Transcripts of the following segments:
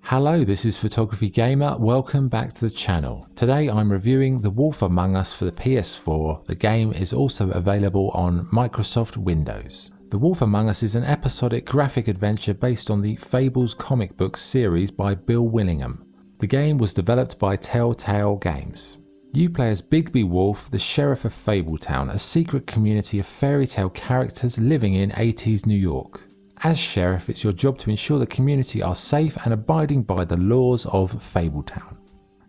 Hello, this is Photography Gamer. Welcome back to the channel. Today I'm reviewing The Wolf Among Us for the PS4. The game is also available on Microsoft Windows. The Wolf Among Us is an episodic graphic adventure based on the Fables comic book series by Bill Willingham. The game was developed by Telltale Games. You play as Bigby Wolf, the sheriff of Fabletown, a secret community of fairy tale characters living in 80s New York. As sheriff, it's your job to ensure the community are safe and abiding by the laws of Fabletown.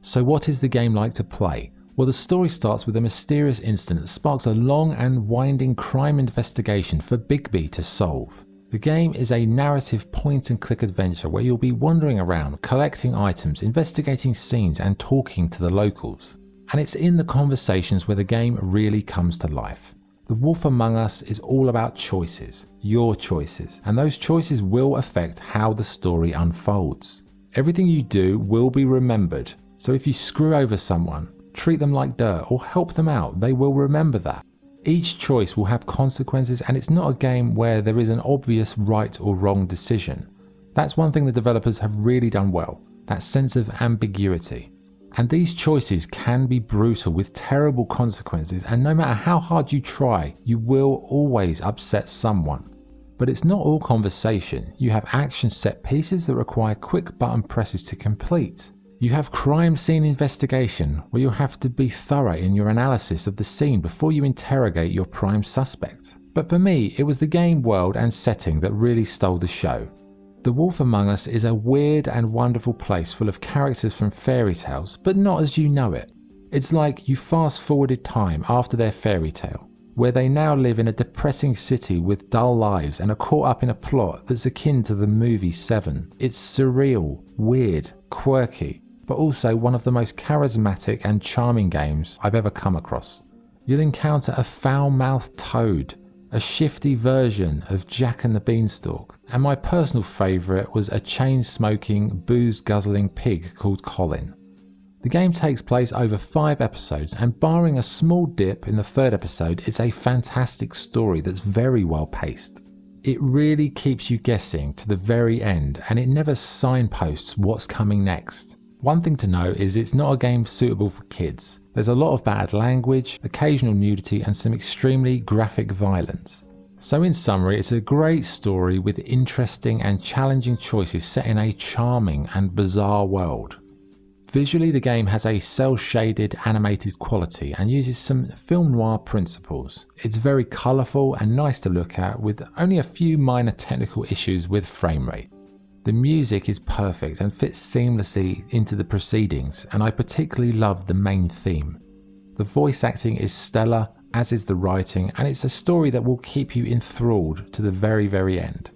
So what is the game like to play? Well, the story starts with a mysterious incident that sparks a long and winding crime investigation for Bigby to solve. The game is a narrative point-and-click adventure where you'll be wandering around, collecting items, investigating scenes and talking to the locals. And it's in the conversations where the game really comes to life. The Wolf Among Us is all about choices, your choices, and those choices will affect how the story unfolds. Everything you do will be remembered, so if you screw over someone, treat them like dirt or help them out, they will remember that. Each choice will have consequences, and it's not a game where there is an obvious right or wrong decision. That's one thing the developers have really done well, that sense of ambiguity. And these choices can be brutal with terrible consequences, and no matter how hard you try, you will always upset someone. But it's not all conversation. You have action set pieces that require quick button presses to complete. You have crime scene investigation, where you'll have to be thorough in your analysis of the scene before you interrogate your prime suspect. But for me, it was the game world and setting that really stole the show. The Wolf Among Us is a weird and wonderful place full of characters from fairy tales, but not as you know it. It's like you fast forwarded time after their fairy tale, where they now live in a depressing city with dull lives and are caught up in a plot that's akin to the movie Seven. It's surreal, weird, quirky, but also one of the most charismatic and charming games I've ever come across. You'll encounter a foul-mouthed toad, a shifty version of Jack and the Beanstalk, and my personal favourite was a chain-smoking, booze-guzzling pig called Colin. The game takes place over 5 episodes, and barring a small dip in the 3rd episode, it's a fantastic story that's very well paced. It really keeps you guessing to the very end, and it never signposts what's coming next. One thing to note is it's not a game suitable for kids. There's a lot of bad language, occasional nudity and some extremely graphic violence. So in summary, it's a great story with interesting and challenging choices set in a charming and bizarre world. Visually, the game has a cel-shaded animated quality and uses some film noir principles. It's very colourful and nice to look at, with only a few minor technical issues with frame rate. The music is perfect and fits seamlessly into the proceedings, and I particularly love the main theme. The voice acting is stellar, as is the writing, and it's a story that will keep you enthralled to the very, very end.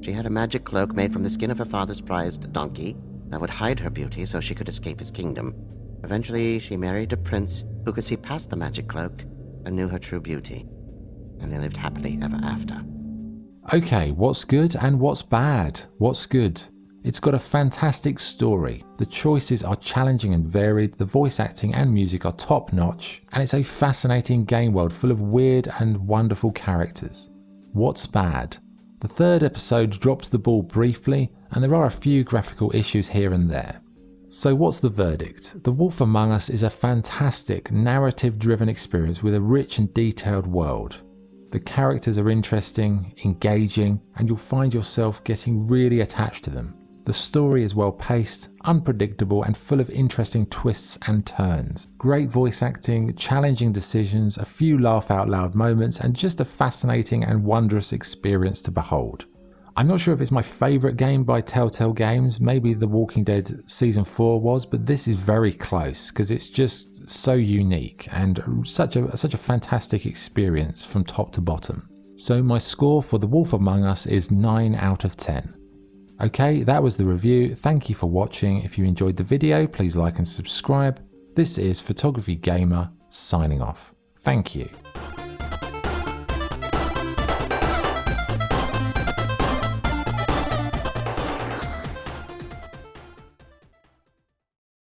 She had a magic cloak made from the skin of her father's prized donkey that would hide her beauty so she could escape his kingdom. Eventually, she married a prince who could see past the magic cloak and knew her true beauty, and they lived happily ever after. Okay, what's good and what's bad? What's good? It's got a fantastic story. The choices are challenging and varied, the voice acting and music are top notch, and it's a fascinating game world full of weird and wonderful characters. What's bad? The 3rd episode drops the ball briefly, and there are a few graphical issues here and there. So what's the verdict? The Wolf Among Us is a fantastic, narrative-driven experience with a rich and detailed world. The characters are interesting, engaging, and you'll find yourself getting really attached to them. The story is well paced, unpredictable, and full of interesting twists and turns. Great voice acting, challenging decisions, a few laugh out loud moments, and just a fascinating and wondrous experience to behold. I'm not sure if it's my favourite game by Telltale Games, maybe The Walking Dead Season 4 was, but this is very close because it's just so unique and such a fantastic experience from top to bottom. So my score for The Wolf Among Us is 9 out of 10. Okay, that was the review. Thank you for watching. If you enjoyed the video, please like and subscribe. This is Photography Gamer signing off. Thank you.